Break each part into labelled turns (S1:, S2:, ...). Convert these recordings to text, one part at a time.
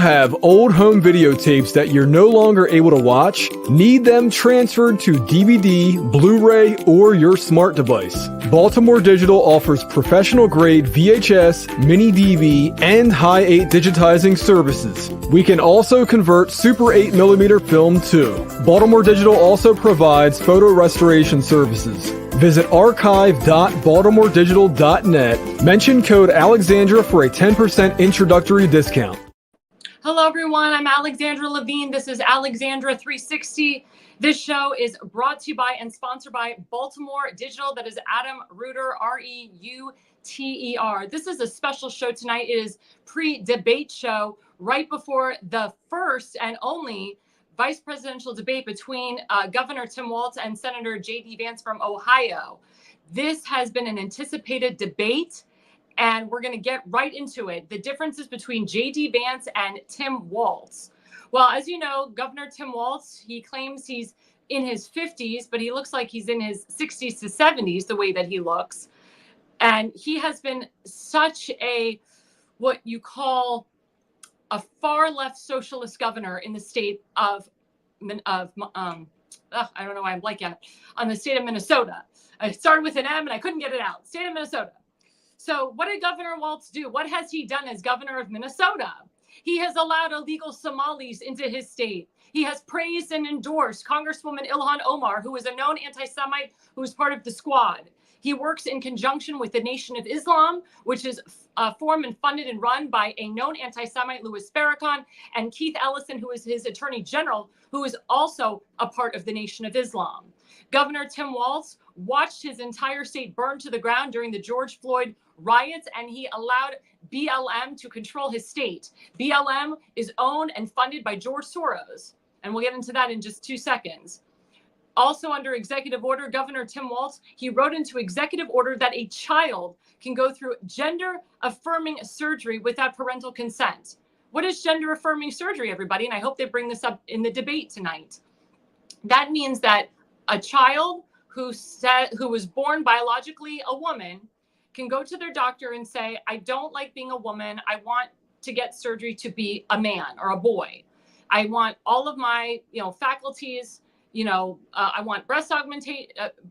S1: have old home videotapes that you're no longer able to watch? Need them transferred to DVD, Blu-ray, or your smart device? Baltimore Digital offers professional-grade VHS, mini DV, and high 8 digitizing services. We can also convert Super 8mm film too. Baltimore Digital also provides photo restoration services. Visit archive.baltimoredigital.net. Mention code Alexandra for a 10% introductory discount.
S2: Hello, everyone. I'm Alexandra Levine. This is Alexandra 360. This show is brought to you by and sponsored by Baltimore Digital. That is Adam Reuter, R-E-U-T-E-R. This is a special show tonight. It is pre-debate show right before the first and only vice presidential debate between Governor Tim Walz and Senator J.D. Vance from Ohio. This has been an anticipated debate, and we're going to get right into it. The differences between J.D. Vance and Tim Walz. Well, as you know, Governor Tim Walz, he claims he's in his 50s, but he looks like he's in his 60s to 70s, the way that he looks. And he has been such a, what you call a far left socialist governor in the state of I don't know why I'm blanking on the state of Minnesota. I started with an M and I couldn't get it out. State of Minnesota. So what did Governor Walz do? What has he done as governor of Minnesota? He has allowed illegal Somalis into his state. He has praised and endorsed Congresswoman Ilhan Omar, who is a known anti-Semite who is part of the squad. He works in conjunction with the Nation of Islam, which is formed and funded and run by a known anti-Semite, Louis Farrakhan, and Keith Ellison, who is his attorney general, who is also a part of the Nation of Islam. Governor Tim Walz watched his entire state burn to the ground during the George Floyd riots, and he allowed BLM to control his state. BLM is owned and funded by George Soros, and we'll get into that in just 2 seconds. Also under executive order, Governor Tim Walz, he wrote into executive order that a child can go through gender-affirming surgery without parental consent. What is gender-affirming surgery, everybody? And I hope they bring this up in the debate tonight. That means that a child who was born biologically a woman can go to their doctor and say, I don't like being a woman. I want to get surgery to be a man or a boy. I want all of my, faculties. I want breast augmentation,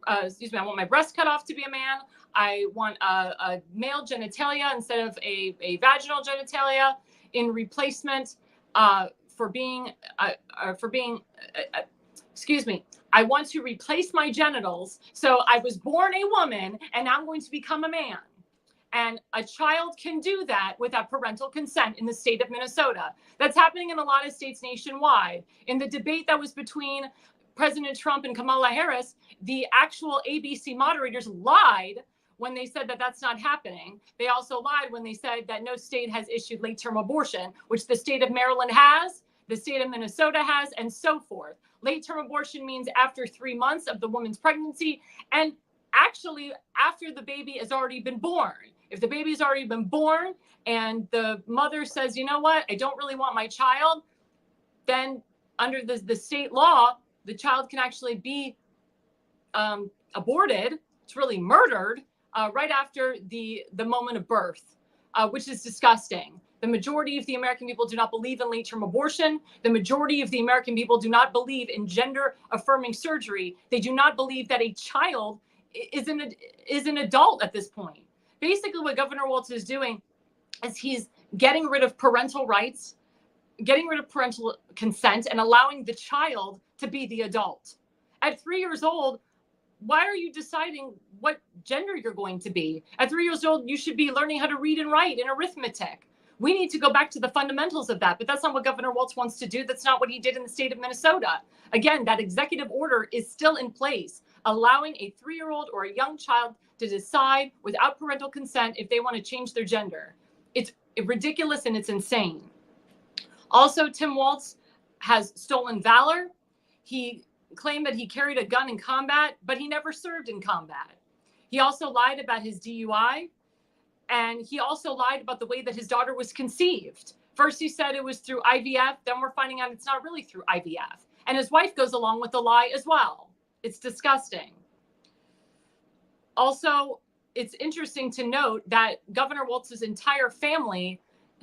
S2: I want my breast cut off to be a man. I want a male genitalia instead of a vaginal genitalia in replacement for being, I want to replace my genitals. So I was born a woman and now I'm going to become a man. And a child can do that without parental consent in the state of Minnesota. That's happening in a lot of states nationwide. In the debate that was between President Trump and Kamala Harris, the actual ABC moderators lied when they said that that's not happening. They also lied when they said that no state has issued late-term abortion, which the state of Maryland has, the state of Minnesota has, and so forth. Late-term abortion means after 3 months of the woman's pregnancy, and actually after the baby has already been born. If the baby's already been born and the mother says, you know what, I don't really want my child, then under the state law, the child can actually be aborted. It's really murdered right after the moment of birth, which is disgusting. The majority of the American people do not believe in late-term abortion. The majority of the American people do not believe in gender-affirming surgery. They do not believe that a child is an adult at this point. Basically, what Governor Walz is doing is he's getting rid of parental rights, getting rid of parental consent, and allowing the child to be the adult. At 3 years old, why are you deciding what gender you're going to be? At 3 years old, you should be learning how to read and write and arithmetic. We need to go back to the fundamentals of that, but that's not what Governor Walz wants to do. That's not what he did in the state of Minnesota. Again, that executive order is still in place, allowing a 3-year-old or a young child to decide without parental consent if they want to change their gender. It's ridiculous and it's insane. Also, Tim Walz has stolen valor. He claimed that he carried a gun in combat, but he never served in combat. He also lied about his DUI, and he also lied about the way that his daughter was conceived. First, he said it was through IVF. Then we're finding out it's not really through IVF. And his wife goes along with the lie as well. It's disgusting. Also, it's interesting to note that Governor Walz's entire family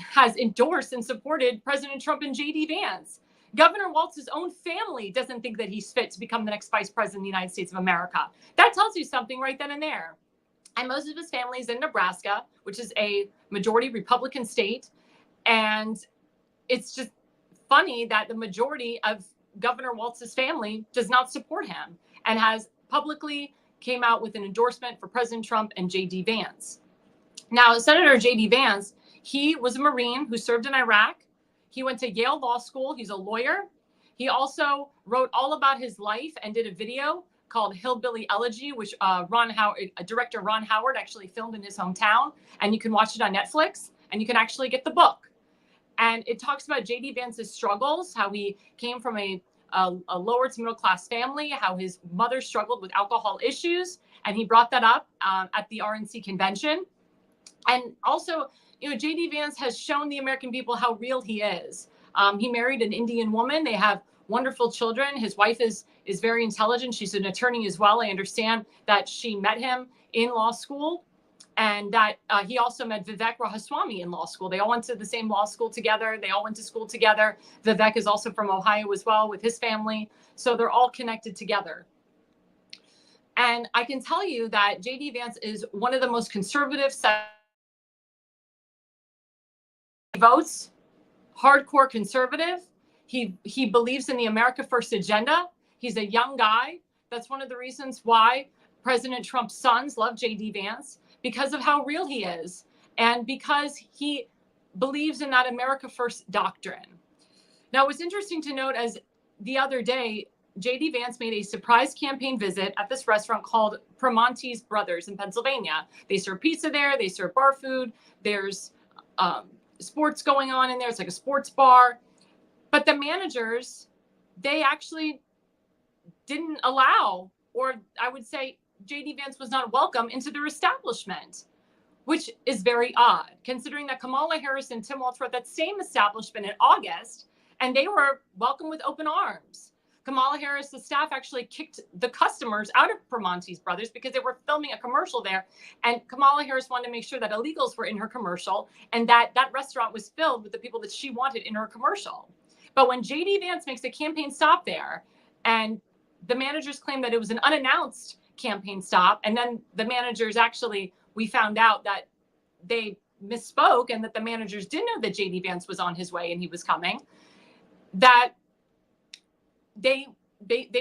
S2: has endorsed and supported President Trump and JD Vance. Governor Walz's own family doesn't think that he's fit to become the next vice president of the United States of America. That tells you something right then and there. And most of his family is in Nebraska, which is a majority Republican state. And it's just funny that the majority of Governor Walz's family does not support him and has publicly came out with an endorsement for President Trump and JD Vance. Now, Senator JD Vance, he was a Marine who served in Iraq. He went to Yale Law School. He's a lawyer. He also wrote all about his life and did a video called Hillbilly Elegy, which director Ron Howard actually filmed in his hometown. And you can watch it on Netflix, and you can actually get the book. And it talks about JD Vance's struggles, how he came from a lower to middle class family, how his mother struggled with alcohol issues. And he brought that up at the RNC convention. And also, JD Vance has shown the American people how real he is. He married an Indian woman. They have wonderful children. His wife is very intelligent. She's an attorney as well. I understand that she met him in law school, and that he also met Vivek Ramaswamy in law school. They all went to the same law school together. They all went to school together. Vivek is also from Ohio as well with his family. So they're all connected together. And I can tell you that JD Vance is one of the most conservative votes, hardcore conservative. He believes in the America First agenda. He's a young guy. That's one of the reasons why President Trump's sons love JD Vance, because of how real he is and because he believes in that America First doctrine. Now, what's interesting to note is the other day, JD Vance made a surprise campaign visit at this restaurant called Primanti's Brothers in Pennsylvania. They serve pizza there. They serve bar food. There's sports going on in there. It's like a sports bar. But the managers, they actually didn't allow, or I would say JD Vance was not welcome into their establishment, which is very odd, considering that Kamala Harris and Tim Walz were at that same establishment in August, and they were welcomed with open arms. Kamala Harris, the staff actually kicked the customers out of Primanti's Brothers because they were filming a commercial there. And Kamala Harris wanted to make sure that illegals were in her commercial and that that restaurant was filled with the people that she wanted in her commercial. But when JD Vance makes a campaign stop there, and the managers claim that it was an unannounced campaign stop, and then the managers actually, we found out that they misspoke and that the managers didn't know that JD Vance was on his way and he was coming, that they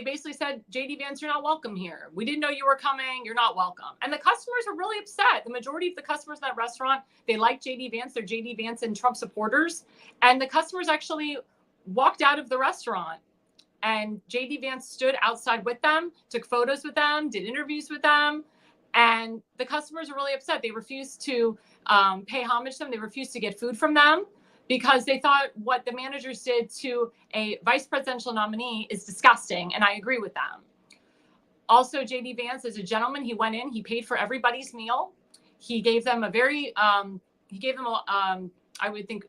S2: basically said, JD Vance, you're not welcome here. We didn't know you were coming. You're not welcome. And the customers are really upset. The majority of the customers in that restaurant, they like JD Vance. They're JD Vance and Trump supporters. And the customers actually walked out of the restaurant. And JD Vance stood outside with them, took photos with them, did interviews with them. And the customers are really upset. They refused to pay homage to them. They refused to get food from them because they thought what the managers did to a vice presidential nominee is disgusting. And I agree with them. Also, JD Vance is a gentleman. He went in, he paid for everybody's meal. He gave them a very, I would think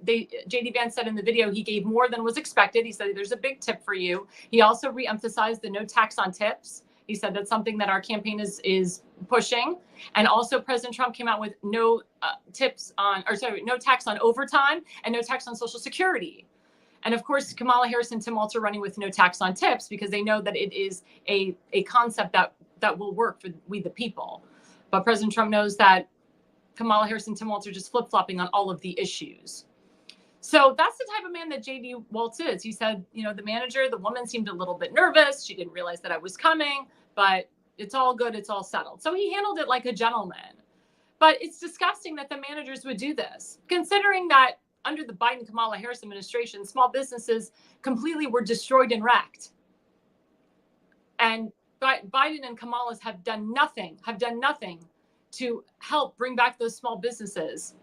S2: JD Vance said in the video, he gave more than was expected. He said, there's a big tip for you. He also reemphasized the no tax on tips. He said that's something that our campaign is pushing. And also President Trump came out with no tax on overtime and no tax on Social Security. And of course, Kamala Harris and Tim Walz are running with no tax on tips because they know that it is a concept that will work for we the people. But President Trump knows that Kamala Harris and Tim Walz are just flip-flopping on all of the issues. So that's the type of man that JD Walz is. He said, the manager, the woman seemed a little bit nervous. She didn't realize that I was coming, but it's all good. It's all settled. So he handled it like a gentleman. But it's disgusting that the managers would do this, considering that under the Biden-Kamala Harris administration, small businesses completely were destroyed and wrecked. And Biden and Kamala have done nothing to help bring back those small businesses.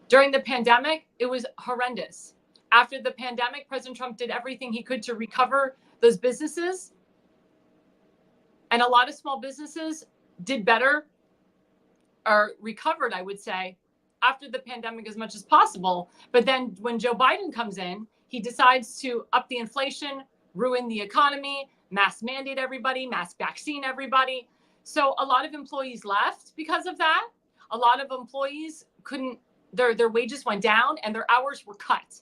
S2: During the pandemic, it was horrendous. After the pandemic, President Trump did everything he could to recover those businesses. And a lot of small businesses did better or recovered, I would say, after the pandemic as much as possible. But then when Joe Biden comes in, he decides to up the inflation, ruin the economy, mass mandate everybody, mass vaccine everybody. So a lot of employees left because of that. A lot of employees couldn't their wages went down and their hours were cut.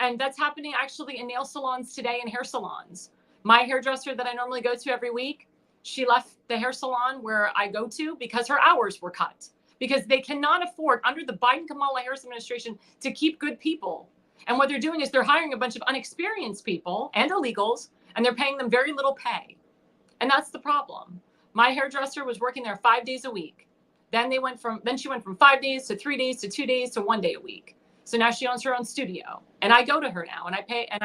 S2: And that's happening actually in nail salons today and hair salons. My hairdresser that I normally go to every week, she left the hair salon where I go to because her hours were cut, because they cannot afford under the Biden-Kamala Harris administration to keep good people. And what they're doing is they're hiring a bunch of unexperienced people and illegals, and they're paying them very little pay. And that's the problem. My hairdresser was working there 5 days a week. Then she went from 5 days to 3 days to 2 days to 1 day a week. So now she owns her own studio, and I go to her now, and I pay, and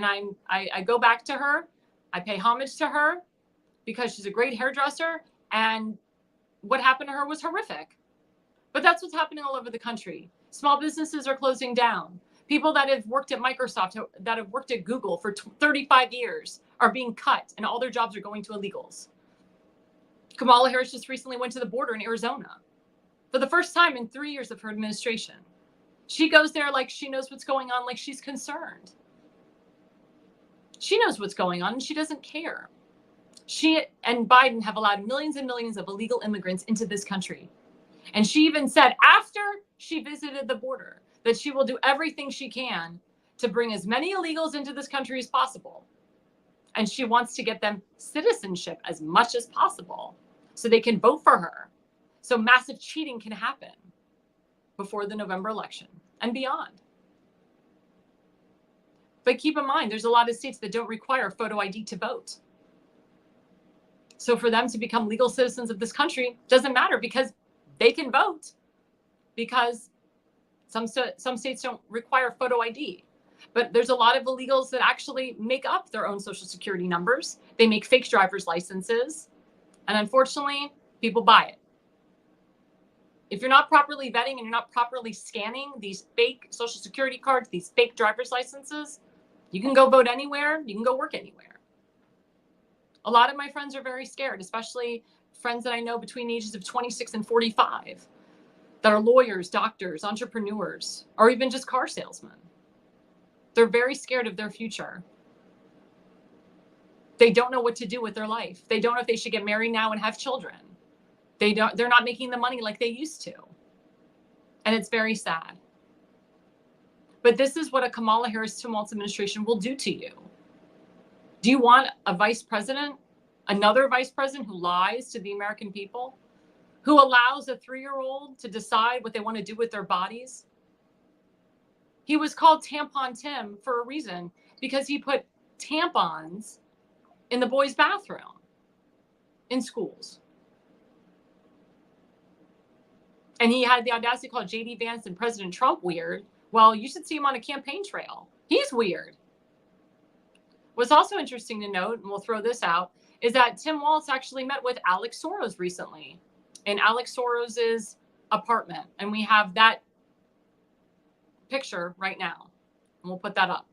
S2: I go back to her. I pay homage to her because she's a great hairdresser, and what happened to her was horrific. But that's what's happening all over the country. Small businesses are closing down. People that have worked at Microsoft, that have worked at Google for 35 years are being cut, and all their jobs are going to illegals. Kamala Harris just recently went to the border in Arizona for the first time in 3 years of her administration. She goes there like she knows what's going on, like she's concerned. She knows what's going on and she doesn't care. She and Biden have allowed millions and millions of illegal immigrants into this country. And she even said after she visited the border that she will do everything she can to bring as many illegals into this country as possible. And she wants to get them citizenship as much as possible so they can vote for her. So massive cheating can happen before the November election and beyond. But keep in mind, there's a lot of states that don't require photo ID to vote. So for them to become legal citizens of this country doesn't matter because they can vote, because some states don't require photo ID. But there's a lot of illegals that actually make up their own social security numbers. They make fake driver's licenses. And unfortunately, people buy it. If you're not properly vetting and you're not properly scanning these fake social security cards, these fake driver's licenses, you can go vote anywhere. You can go work anywhere. A lot of my friends are very scared, especially friends that I know between the ages of 26 and 45 that are lawyers, doctors, entrepreneurs, or even just car salesmen. They're very scared of their future. They don't know what to do with their life. They don't know if they should get married now and have children. They're not making the money like they used to. And it's very sad. But this is what a Kamala Harris-Tim Walz administration will do to you. Do you want a vice president, another vice president who lies to the American people, who allows a 3-year-old to decide what they want to do with their bodies? He was called Tampon Tim for a reason, because he put tampons in the boys' bathroom in schools. And he had the audacity to call J.D. Vance and President Trump weird. Well, you should see him on a campaign trail. He's weird. What's also interesting to note, and we'll throw this out, is that Tim Walz actually met with Alex Soros recently in Alex Soros's apartment. And we have that picture right now. And we'll put that up.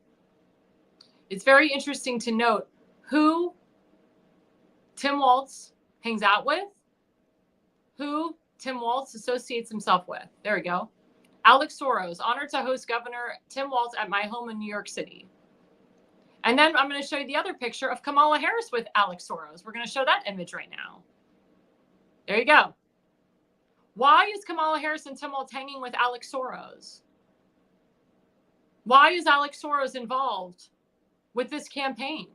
S2: It's very interesting to note who Tim Walz hangs out with, who Tim Walz associates himself with. There we go. Alex Soros, honored to host Governor Tim Walz at my home in New York City. And then I'm going to show you the other picture of Kamala Harris with Alex Soros. We're going to show that image right now. There you go. Why is Kamala Harris and Tim Walz hanging with Alex Soros? Why is Alex Soros involved with this campaign?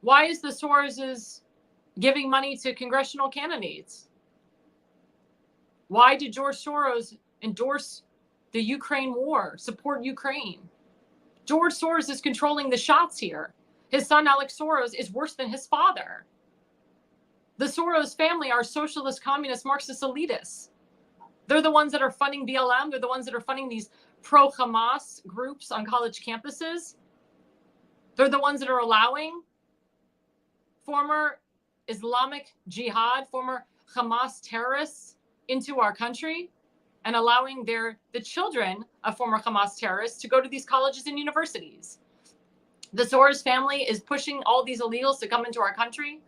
S2: Why is the Soroses giving money to congressional candidates? Why did George Soros endorse the Ukraine war, support Ukraine? George Soros is controlling the shots here. His son, Alex Soros, is worse than his father. The Soros family are socialist, communist, Marxist elitists. They're the ones that are funding BLM. They're the ones that are funding these pro-Hamas groups on college campuses. They're the ones that are allowing former Islamic Jihad, former Hamas terrorists into our country, and allowing the children of former Hamas terrorists to go to these colleges and universities. The Soros family is pushing all these illegals to come into our country.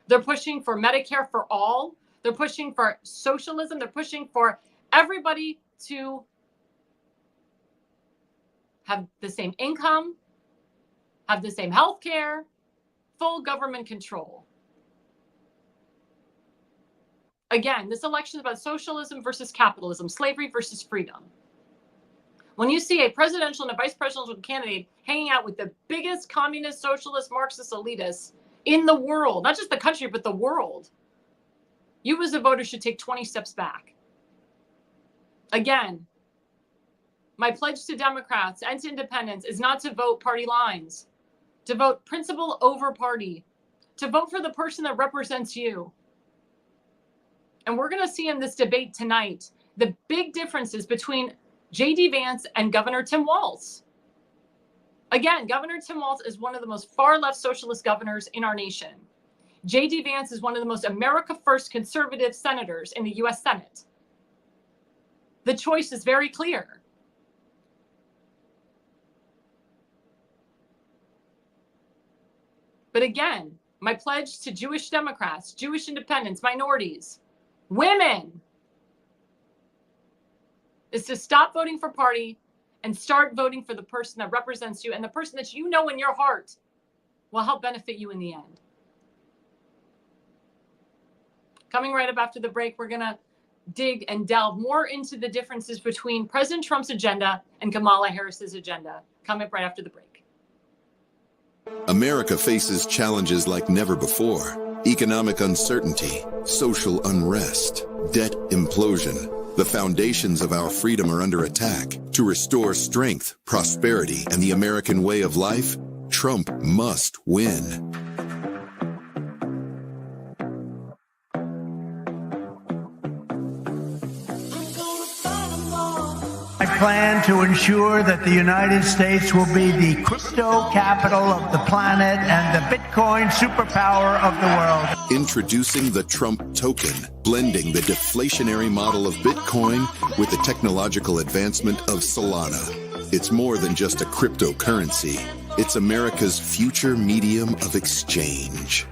S2: They're pushing for Medicare for all. They're pushing for socialism. They're pushing for everybody to have the same income, have the same health care, full government control. Again, this election is about socialism versus capitalism, slavery versus freedom. When you see a presidential and a vice presidential candidate hanging out with the biggest communist, socialist, Marxist elitists in the world, not just the country, but the world, you as a voter should take 20 steps back. Again, my pledge to Democrats and to independents is not to vote party lines, to vote principle over party, to vote for the person that represents you. And we're going to see in this debate tonight the big differences between J.D. Vance and Governor Tim Walz. Again, Governor Tim Walz is one of the most far-left socialist governors in our nation. J.D. Vance is one of the most America First conservative senators in the U.S. Senate. The choice is very clear. But again, my pledge to Jewish Democrats, Jewish independents, minorities, women, is to stop voting for party and start voting for the person that represents you and the person that you know in your heart will help benefit you in the end. Coming right up after the break, we're going to dig and delve more into the differences between President Trump's agenda and Kamala Harris's agenda. Coming up right after the break.
S3: America faces challenges like never before. Economic uncertainty, social unrest, debt implosion. The foundations of our freedom are under attack. To restore strength, prosperity, and the American way of life, Trump must win.
S4: I plan to ensure that the United States will be the crypto capital of the planet and the Bitcoin superpower of the world.
S3: Introducing the Trump token, blending the deflationary model of Bitcoin with the technological advancement of Solana. It's more than just a cryptocurrency. It's America's future medium of exchange.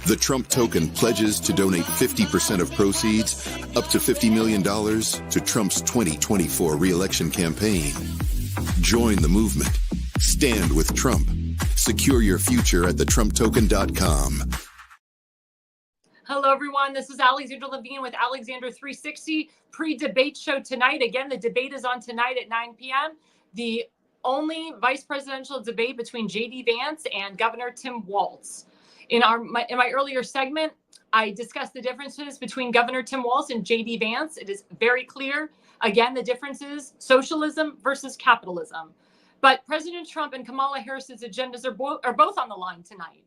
S3: The Trump token pledges to donate 50% of proceeds, up to $50 million, to Trump's 2024 re-election campaign. Join the movement. Stand with Trump. Secure your future at thetrumptoken.com.
S2: Hello, everyone. This is Alexandra Levine with Alexandra 360 pre-debate show tonight. Again, the debate is on tonight at 9 p.m. The only vice presidential debate between J.D. Vance and Governor Tim Walz. In my earlier segment, I discussed the differences between Governor Tim Walz and J.D. Vance. It is very clear. Again, the difference is socialism versus capitalism. But President Trump and Kamala Harris's agendas are both on the line tonight.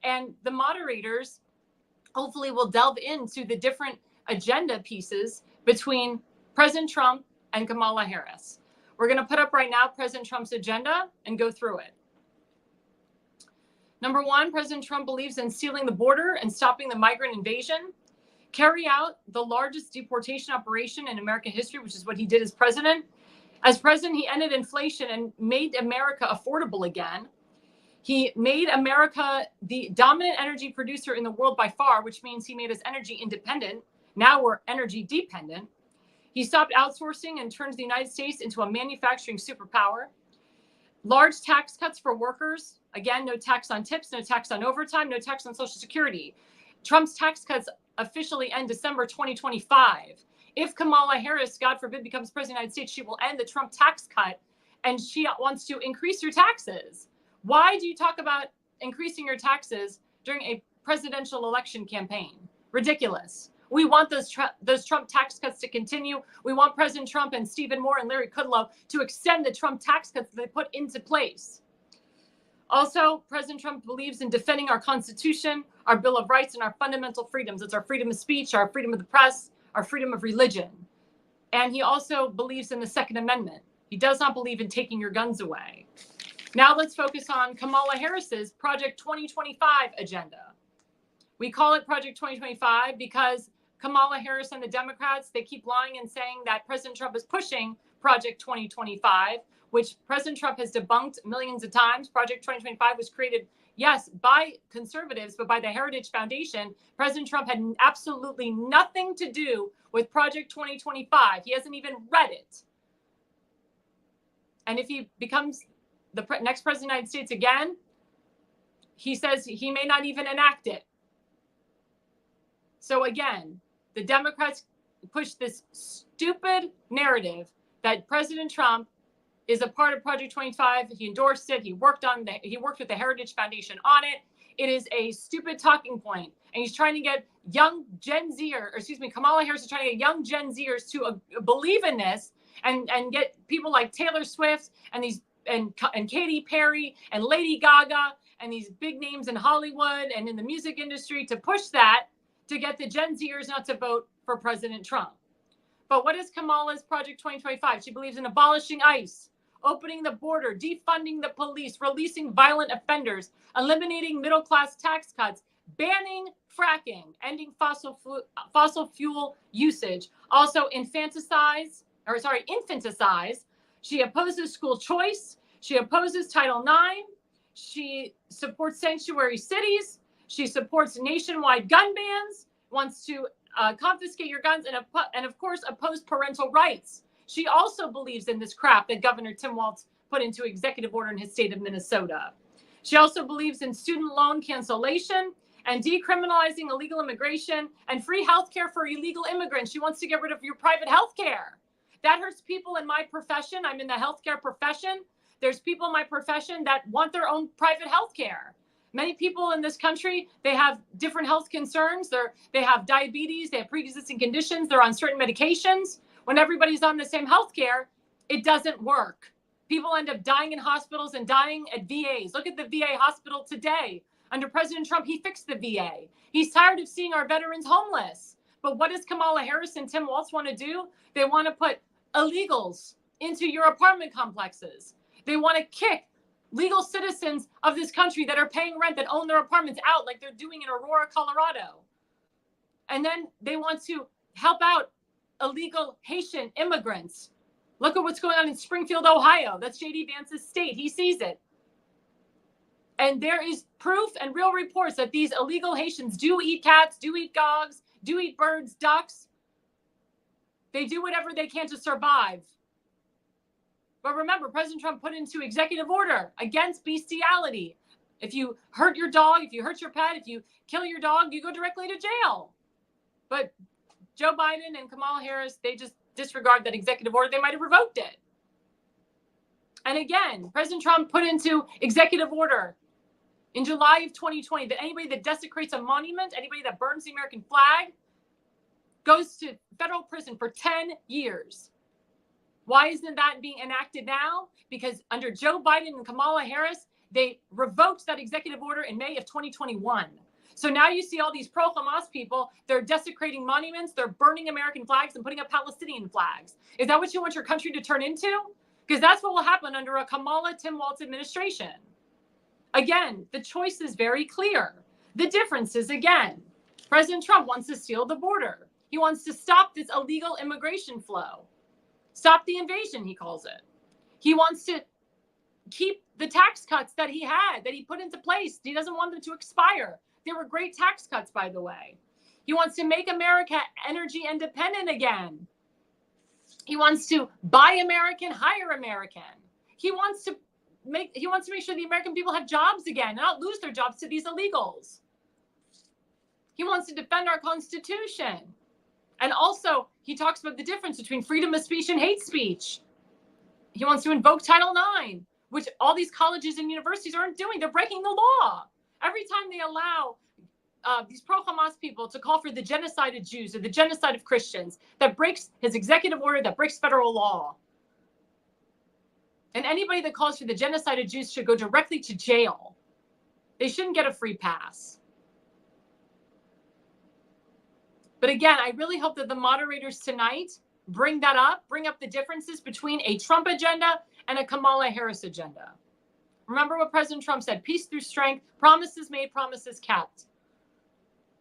S2: And the moderators hopefully will delve into the different agenda pieces between President Trump and Kamala Harris. We're going to put up right now President Trump's agenda and go through it. Number one, President Trump believes in sealing the border and stopping the migrant invasion, carry out the largest deportation operation in American history, which is what he did as president. As president, he ended inflation and made America affordable again. He made America the dominant energy producer in the world by far, which means he made us energy independent. Now we're energy dependent. He stopped outsourcing and turned the United States into a manufacturing superpower. Large tax cuts for workers. Again, no tax on tips, no tax on overtime, no tax on Social Security. Trump's tax cuts officially end December 2025. If Kamala Harris, God forbid, becomes president of the United States, she will end the Trump tax cut, and she wants to increase your taxes. Why do you talk about increasing your taxes during a presidential election campaign? Ridiculous. We want those Trump tax cuts to continue. We want President Trump and Stephen Moore and Larry Kudlow to extend the Trump tax cuts that they put into place. Also, President Trump believes in defending our Constitution, our Bill of Rights, and our fundamental freedoms. It's our freedom of speech, our freedom of the press, our freedom of religion. And he also believes in the Second Amendment. He does not believe in taking your guns away. Now let's focus on Kamala Harris's Project 2025 agenda. We call it Project 2025 because Kamala Harris and the Democrats, they keep lying and saying that President Trump is pushing Project 2025, which President Trump has debunked millions of times. Project 2025 was created, yes, by conservatives, but by the Heritage Foundation. President Trump had absolutely nothing to do with Project 2025. He hasn't even read it. And if he becomes the next president of the United States again, he says he may not even enact it. So again, the Democrats push this stupid narrative that President Trump is a part of Project 25. He endorsed it. He worked with the Heritage Foundation on it. It is a stupid talking point. And he's trying to get young Gen Kamala Harris is trying to get young Gen Zers to believe in this and get people like Taylor Swift and Katy Perry and Lady Gaga and these big names in Hollywood and in the music industry to push that to get the Gen Zers not to vote for President Trump. But what is Kamala's Project 2025? She believes in abolishing ICE, opening the border, defunding the police, releasing violent offenders, eliminating middle-class tax cuts, banning fracking, ending fossil fuel usage. Also infanticides. She opposes school choice. She opposes Title IX. She supports sanctuary cities. She supports nationwide gun bans, wants to confiscate your guns, and of course oppose parental rights. She also believes in this crap that Governor Tim Walz put into executive order in his state of Minnesota. She also believes in student loan cancellation and decriminalizing illegal immigration and free health care for illegal immigrants. She wants to get rid of your private health care. That hurts people in my profession. I'm in the healthcare profession. There's people in my profession that want their own private health care. Many people in this country, they have different health concerns. They have diabetes, they have pre-existing conditions, they're on certain medications. When everybody's on the same health care, it doesn't work. People end up dying in hospitals and dying at VAs. Look at the VA hospital today. Under President Trump, he fixed the VA. He's tired of seeing our veterans homeless. But what does Kamala Harris and Tim Walz want to do? They want to put illegals into your apartment complexes. They want to kick legal citizens of this country that are paying rent, that own their apartments out like they're doing in Aurora, Colorado. And then they want to help out illegal Haitian immigrants. Look at what's going on in Springfield, Ohio. That's J.D. Vance's state. He sees it. And there is proof and real reports that these illegal Haitians do eat cats, do eat dogs, do eat birds, ducks. They do whatever they can to survive. But remember, President Trump put into executive order against bestiality. If you hurt your dog, if you hurt your pet, if you kill your dog, you go directly to jail. But Joe Biden and Kamala Harris, they just disregard that executive order. They might have revoked it. And again, President Trump put into executive order in July of 2020 that anybody that desecrates a monument, anybody that burns the American flag, goes to federal prison for 10 years. Why isn't that being enacted now? Because under Joe Biden and Kamala Harris, they revoked that executive order in May of 2021. So now you see all these pro-Hamas people, they're desecrating monuments, they're burning American flags and putting up Palestinian flags. Is that what you want your country to turn into? Because that's what will happen under a Kamala Tim Walz administration. Again, the choice is very clear. The difference is, again, President Trump wants to seal the border. He wants to stop this illegal immigration flow. Stop the invasion, he calls it. He wants to keep the tax cuts that he had, that he put into place. He doesn't want them to expire. They were great tax cuts, by the way. He wants to make America energy independent again. He wants to buy American, hire American. He wants to make sure the American people have jobs again and not lose their jobs to these illegals. He wants to defend our Constitution. And also, he talks about the difference between freedom of speech and hate speech. He wants to invoke Title IX, which all these colleges and universities aren't doing. They're breaking the law. Every time they allow these pro-Hamas people to call for the genocide of Jews or the genocide of Christians, that breaks his executive order, that breaks federal law. And anybody that calls for the genocide of Jews should go directly to jail. They shouldn't get a free pass. But again, I really hope that the moderators tonight bring up the differences between a Trump agenda and a Kamala Harris agenda. Remember what President Trump said, peace through strength, promises made, promises kept.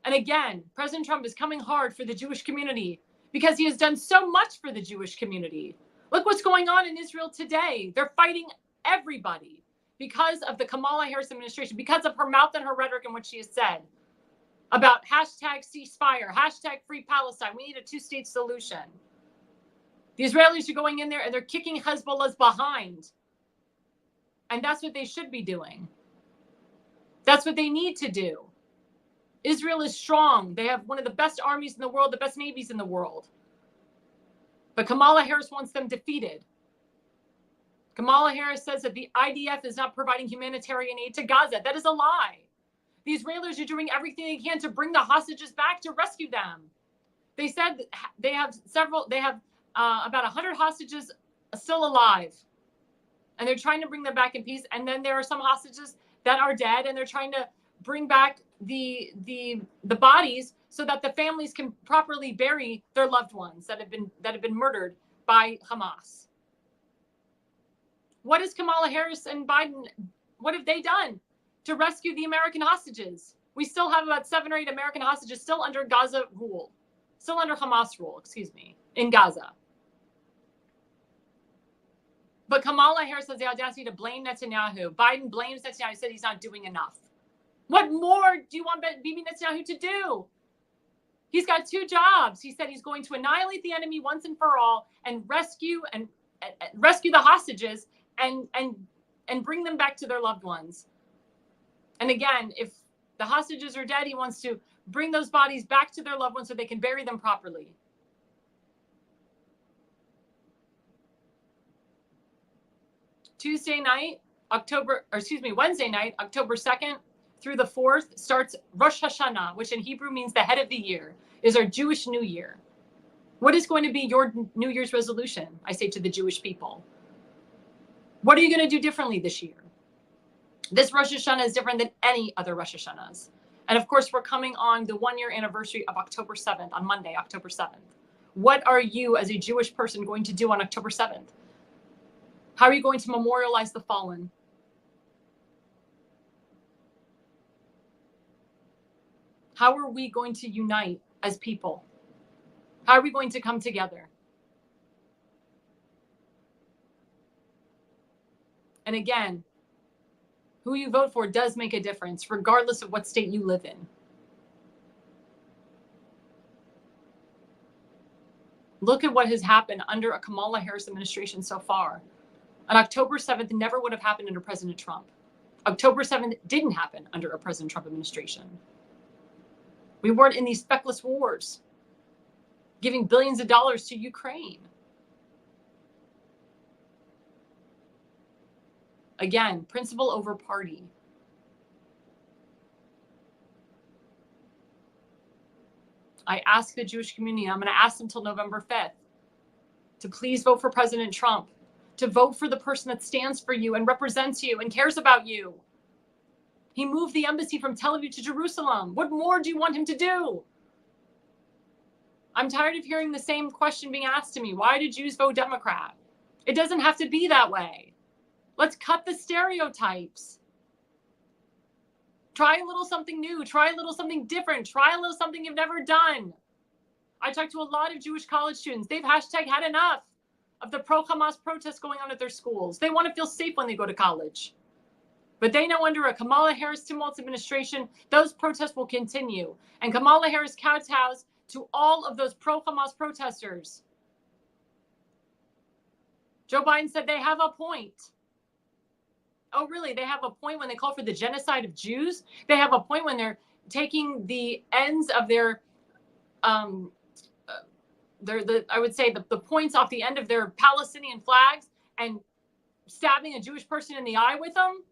S2: And again, President Trump is coming hard for the Jewish community because he has done so much for the Jewish community. Look what's going on in Israel today. They're fighting everybody because of the Kamala Harris administration, because of her mouth and her rhetoric and what she has said about hashtag ceasefire, hashtag free Palestine. We need a two-state solution. The Israelis are going in there and they're kicking Hezbollah's behind. And that's what they should be doing. That's what they need to do. Israel is strong. They have one of the best armies in the world, the best navies in the world. But Kamala Harris wants them defeated. Kamala Harris says that the IDF is not providing humanitarian aid to Gaza. That is a lie. The Israelis are doing everything they can to bring the hostages back to rescue them. They said they have about 100 hostages still alive. And they're trying to bring them back in peace. And then there are some hostages that are dead, and they're trying to bring back the bodies so that the families can properly bury their loved ones that have been murdered by Hamas. What is Kamala Harris and Biden, what have they done to rescue the American hostages? We still have about 7 or 8 American hostages still under Gaza rule, still under Hamas rule, in Gaza. But Kamala Harris has the audacity to blame Netanyahu. Biden blames Netanyahu, said he's not doing enough. What more do you want Bibi Netanyahu to do? He's got 2 jobs. He said he's going to annihilate the enemy once and for all and rescue the hostages and bring them back to their loved ones. And again, if the hostages are dead, he wants to bring those bodies back to their loved ones so they can bury them properly. Wednesday night, October 2nd through the 4th starts Rosh Hashanah, which in Hebrew means the head of the year, is our Jewish New Year. What is going to be your New Year's resolution? I say to the Jewish people. What are you going to do differently this year? This Rosh Hashanah is different than any other Rosh Hashanahs. And of course, we're coming on the 1-year anniversary of October 7th, on Monday, October 7th. What are you as a Jewish person going to do on October 7th? How are you going to memorialize the fallen? How are we going to unite as people? How are we going to come together? And again, who you vote for does make a difference, regardless of what state you live in. Look at what has happened under a Kamala Harris administration so far. On October 7th never would have happened under President Trump. October 7th didn't happen under a President Trump administration. We weren't in these feckless wars, giving billions of dollars to Ukraine. Again, principle over party. I ask the Jewish community, I'm going to ask them till November 5th, to please vote for President Trump, to vote for the person that stands for you and represents you and cares about you. He moved the embassy from Tel Aviv to Jerusalem. What more do you want him to do? I'm tired of hearing the same question being asked to me. Why do Jews vote Democrat? It doesn't have to be that way. Let's cut the stereotypes. Try a little something new. Try a little something different. Try a little something you've never done. I talked to a lot of Jewish college students. They've #had enough of the pro-Hamas protests going on at their schools. They want to feel safe when they go to college. But they know under a Kamala Harris-Tim Walz administration, those protests will continue. And Kamala Harris kowtows to all of those pro-Hamas protesters. Joe Biden said they have a point. Oh, really? They have a point when they call for the genocide of Jews? They have a point when they're taking the ends of their I would say the points off the end of their Palestinian flags and stabbing a Jewish person in the eye with them,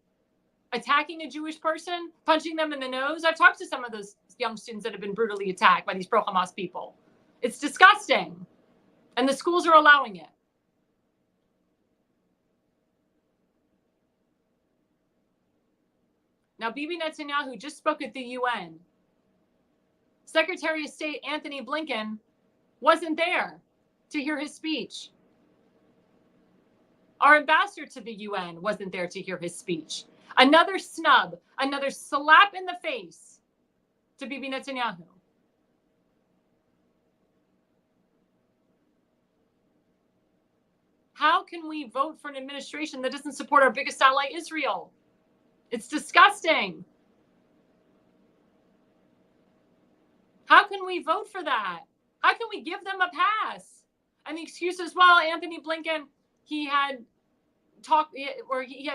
S2: attacking a Jewish person, punching them in the nose. I've talked to some of those young students that have been brutally attacked by these pro-Hamas people. It's disgusting. And the schools are allowing it. Now, Bibi Netanyahu just spoke at the UN. Secretary of State Anthony Blinken wasn't there to hear his speech. Our ambassador to the UN wasn't there to hear his speech. Another snub, another slap in the face to Bibi Netanyahu. How can we vote for an administration that doesn't support our biggest ally, Israel? It's disgusting. How can we vote for that? How can we give them a pass? And the excuse is, well, Anthony Blinken, he had talked, or he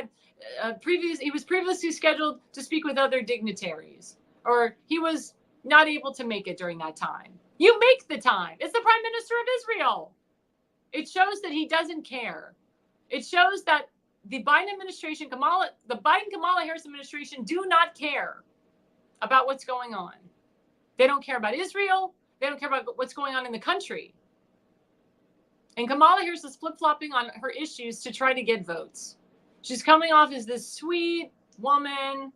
S2: was previously scheduled to speak with other dignitaries, or he was not able to make it during that time. You make the time. It's the Prime Minister of Israel. It shows that he doesn't care. It shows that the Biden administration, the Biden-Kamala Harris administration do not care about what's going on. They don't care about Israel. They don't care about what's going on in the country. And Kamala Harris is flip-flopping on her issues to try to get votes. She's coming off as this sweet woman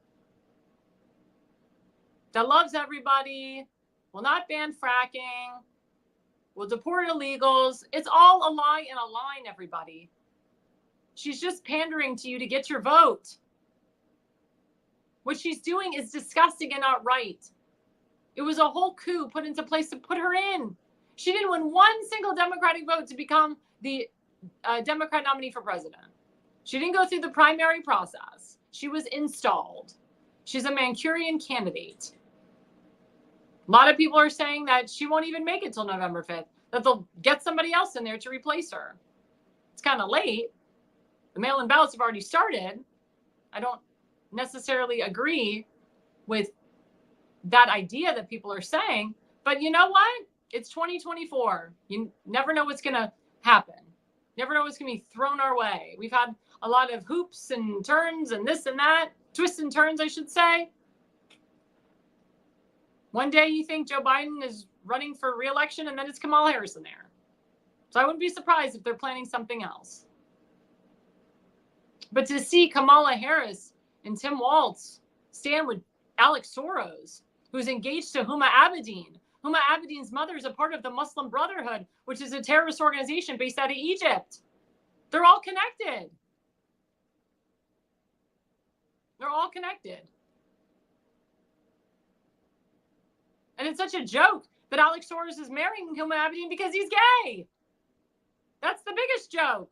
S2: that loves everybody, will not ban fracking, will deport illegals. It's all a lie and a line, everybody. She's just pandering to you to get your vote. What she's doing is disgusting and not right. It was a whole coup put into place to put her in. She didn't win one single Democratic vote to become the Democrat nominee for president. She didn't go through the primary process. She was installed. She's a Manchurian candidate. A lot of people are saying that she won't even make it till November 5th, that they'll get somebody else in there to replace her. It's kind of late. The mail-in ballots have already started. I don't necessarily agree with that idea that people are saying, but you know what? It's 2024. You never know what's going to happen. Never know what's going to be thrown our way. We've had a lot of hoops and turns and this and that, twists and turns, I should say. One day you think Joe Biden is running for re-election, and then it's Kamala Harris in there. So I wouldn't be surprised if they're planning something else. But to see Kamala Harris and Tim Walz stand with Alex Soros, who's engaged to Huma Abedin. Huma Abedin's mother is a part of the Muslim Brotherhood, which is a terrorist organization based out of Egypt. They're all connected. They're all connected. And it's such a joke that Alex Soros is marrying Huma Abedin because he's gay. That's the biggest joke.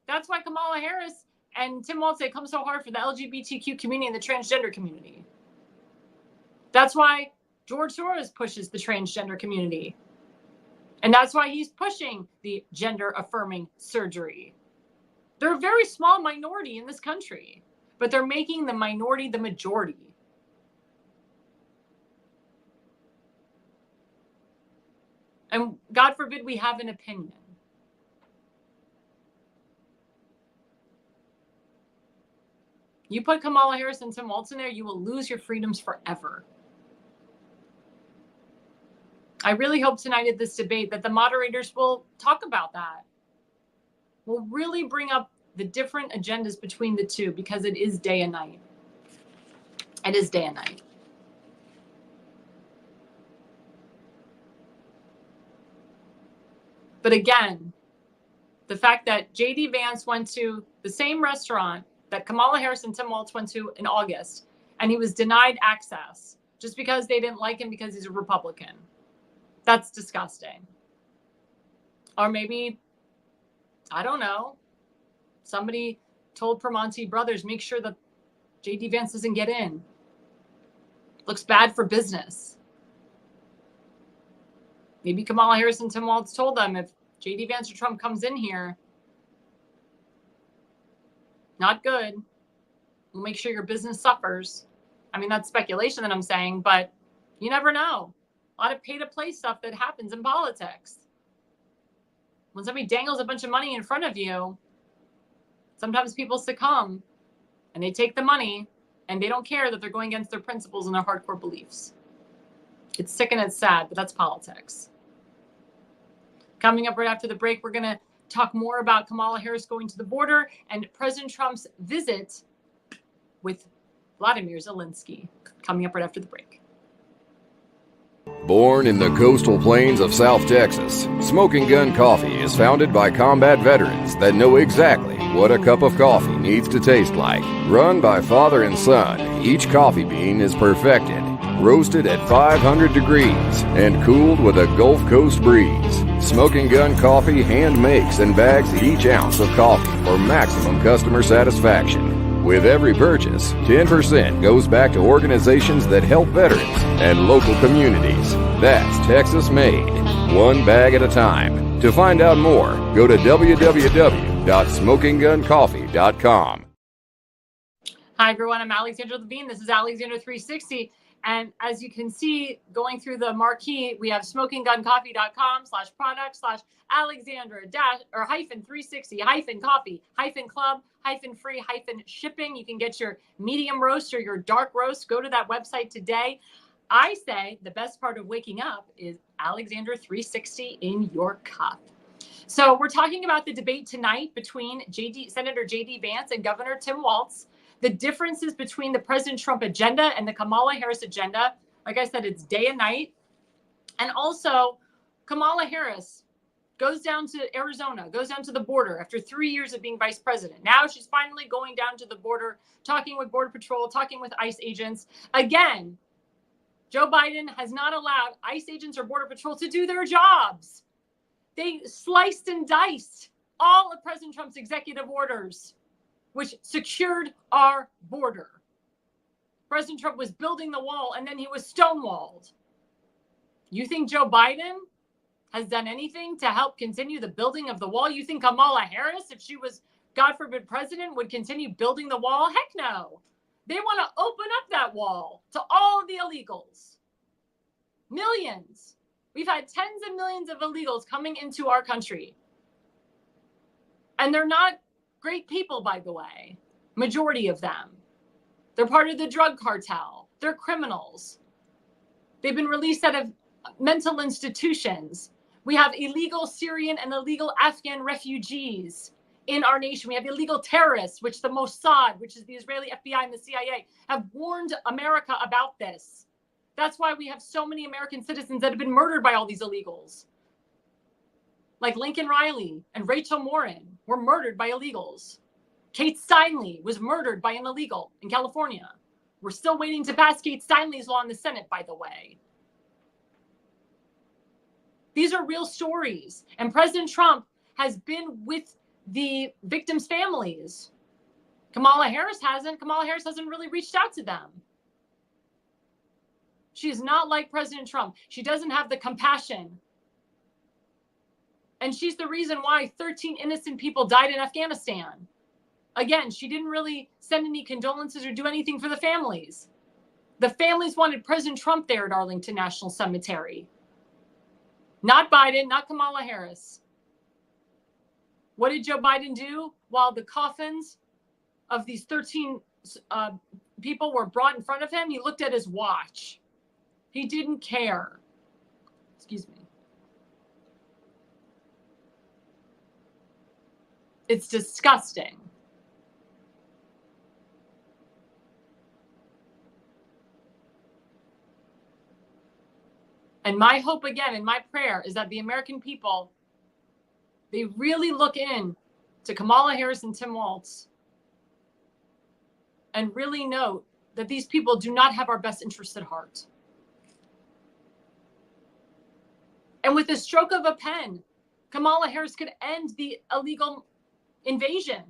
S2: That's why Kamala Harris and Tim Walz, they come so hard for the LGBTQ community and the transgender community. That's why George Soros pushes the transgender community. And that's why he's pushing the gender-affirming surgery. They're a very small minority in this country, but they're making the minority the majority. And God forbid we have an opinion. You put Kamala Harris and Tim Walz in there, you will lose your freedoms forever. I really hope tonight at this debate that the moderators will talk about that. We'll really bring up the different agendas between the two, because it is day and night. It is day and night. But again, the fact that J.D. Vance went to the same restaurant that Kamala Harris and Tim Walz went to in August, and he was denied access just because they didn't like him because he's a Republican. That's disgusting. Or maybe, I don't know, somebody told Primanti Brothers, make sure that J.D. Vance doesn't get in. Looks bad for business. Maybe Kamala Harris and Tim Walz told them, if J.D. Vance or Trump comes in here, not good. We'll make sure your business suffers. I mean, that's speculation that I'm saying, but you never know. A lot of pay-to-play stuff that happens in politics. When somebody dangles a bunch of money in front of you, sometimes people succumb and they take the money and they don't care that they're going against their principles and their hardcore beliefs. It's sick and it's sad, but that's politics. Coming up right after the break, we're going to talk more about Kamala Harris going to the border and President Trump's visit with Vladimir Zelensky. Coming up right after the break.
S5: Born in the coastal plains of South Texas, Smoking Gun Coffee is founded by combat veterans that know exactly what a cup of coffee needs to taste like. Run by father and son, each coffee bean is perfected, roasted at 500 degrees, and cooled with a Gulf Coast breeze. Smoking Gun Coffee hand makes and bags each ounce of coffee for maximum customer satisfaction. With every purchase, 10% goes back to organizations that help veterans and local communities. That's Texas made, one bag at a time. To find out more, go to www.smokingguncoffee.com.
S2: Hi, everyone. I'm Alexandra Levine. This is Alexandra 360. And as you can see, going through the marquee, we have smokingguncoffee.com/product/Alexandra -360-coffee-free-shipping. You can get your medium roast or your dark roast. Go to that website today. I say the best part of waking up is Alexandra 360 in your cup. So we're talking about the debate tonight between Senator J.D. Vance and Governor Tim Walz. The differences between the President Trump agenda and the Kamala Harris agenda. Like I said, it's day and night. And also, Kamala Harris goes down to Arizona, goes down to the border after 3 years of being vice president. Now she's finally going down to the border, talking with Border Patrol, talking with ICE agents. Again, Joe Biden has not allowed ICE agents or Border Patrol to do their jobs. They sliced and diced all of President Trump's executive orders, which secured our border. President Trump was building the wall and then he was stonewalled. You think Joe Biden has done anything to help continue the building of the wall? You think Kamala Harris, if she was, God forbid, president, would continue building the wall? Heck no. They want to open up that wall to all of the illegals. Millions. We've had tens of millions of illegals coming into our country. And they're not great people, by the way. Majority of them. They're part of the drug cartel. They're criminals. They've been released out of mental institutions. We have illegal Syrian and illegal Afghan refugees in our nation. We have illegal terrorists, which the Mossad, which is the Israeli FBI and the CIA, have warned America about this. That's why we have so many American citizens that have been murdered by all these illegals. Like Lincoln Riley and Rachel Morin were murdered by illegals. Kate Steinle was murdered by an illegal in California. We're still waiting to pass Kate Steinle's law in the Senate, by the way. These are real stories. And President Trump has been with the victims' families. Kamala Harris hasn't. Kamala Harris hasn't really reached out to them. She's not like President Trump. She doesn't have the compassion. And she's the reason why 13 innocent people died in Afghanistan. Again, she didn't really send any condolences or do anything for the families. The families wanted President Trump there at Arlington National Cemetery. Not Biden, not Kamala Harris. What did Joe Biden do while the coffins of these 13 people were brought in front of him? He looked at his watch. He didn't care. Excuse me. It's disgusting. And my hope again, and my prayer is that the American people, they really look in to Kamala Harris and Tim Walz and really note that these people do not have our best interests at heart. And with the stroke of a pen, Kamala Harris could end the illegal invasion,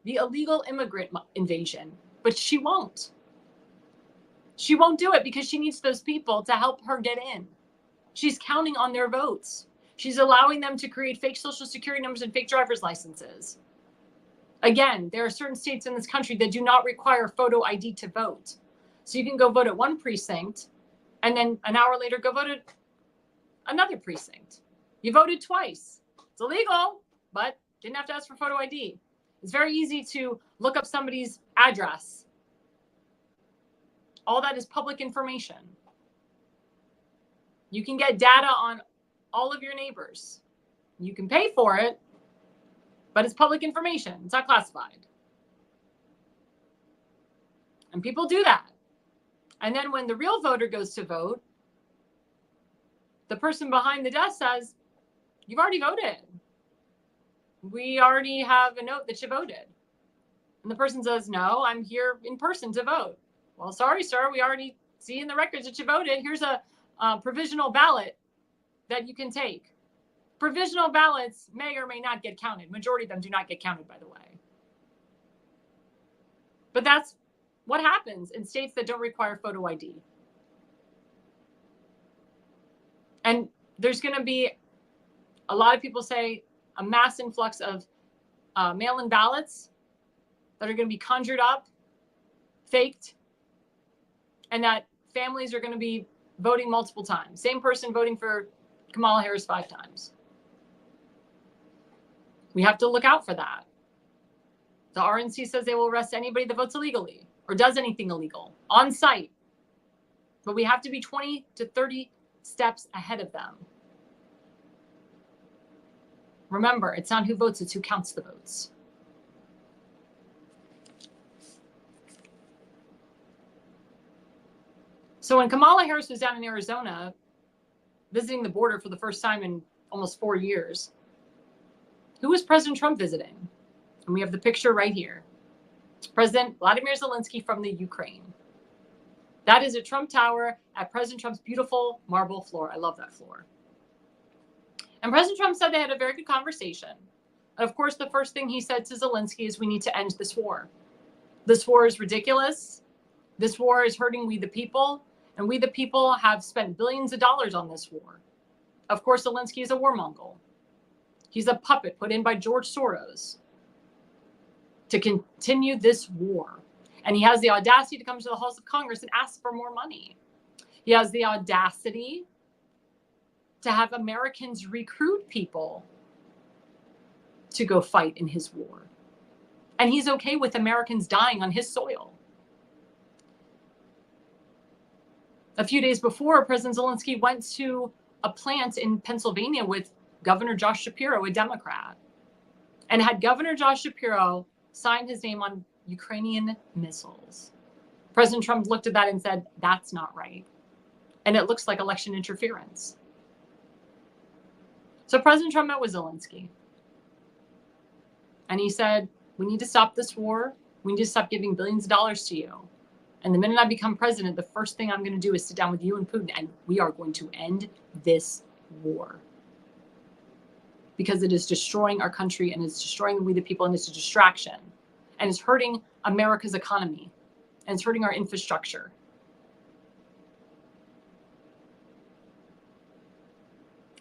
S2: the illegal immigrant invasion, but she won't. She won't do it because she needs those people to help her get in. She's counting on their votes. She's allowing them to create fake social security numbers and fake driver's licenses. Again, there are certain states in this country that do not require photo ID to vote. So you can go vote at one precinct and then an hour later go vote at another precinct. You voted twice. It's illegal, but didn't have to ask for photo ID. It's very easy to look up somebody's address. All that is public information. You can get data on all of your neighbors. You can pay for it, but it's public information. It's not classified. And people do that. And then when the real voter goes to vote, the person behind the desk says, "You've already voted. We already have a note that you voted." And the person says, "No, I'm here in person to vote." "Well, sorry, sir. We already see in the records that you voted. Here's a provisional ballot that you can take." Provisional ballots may or may not get counted. Majority of them do not get counted, by the way. But that's what happens in states that don't require photo ID. And there's going to be, a lot of people say, a mass influx of mail-in ballots that are going to be conjured up, faked, and that families are going to be voting multiple times. Same person voting for Kamala Harris 5 times. We have to look out for that. The RNC says they will arrest anybody that votes illegally or does anything illegal on site. But we have to be 20 to 30 steps ahead of them. Remember, it's not who votes, it's who counts the votes. So when Kamala Harris was down in Arizona, visiting the border for the first time in almost 4 years, who was President Trump visiting? And we have the picture right here. It's President Vladimir Zelensky from the Ukraine. That is a Trump Tower at President Trump's beautiful marble floor. I love that floor. And President Trump said they had a very good conversation. And of course, the first thing he said to Zelensky is we need to end this war. This war is ridiculous. This war is hurting we the people. And we the people have spent billions of dollars on this war. Of course, Zelensky is a warmonger. He's a puppet put in by George Soros to continue this war. And he has the audacity to come to the halls of Congress and ask for more money. He has the audacity to have Americans recruit people to go fight in his war. And he's okay with Americans dying on his soil. A few days before, President Zelensky went to a plant in Pennsylvania with Governor Josh Shapiro, a Democrat, and had Governor Josh Shapiro sign his name on Ukrainian missiles. President Trump looked at that and said, that's not right. And it looks like election interference. So President Trump met with Zelensky. And he said, we need to stop this war. We need to stop giving billions of dollars to you. And the minute I become president, the first thing I'm going to do is sit down with you and Putin, and we are going to end this war. Because it is destroying our country, and it's destroying we the people, and it's a distraction. And it's hurting America's economy, and it's hurting our infrastructure.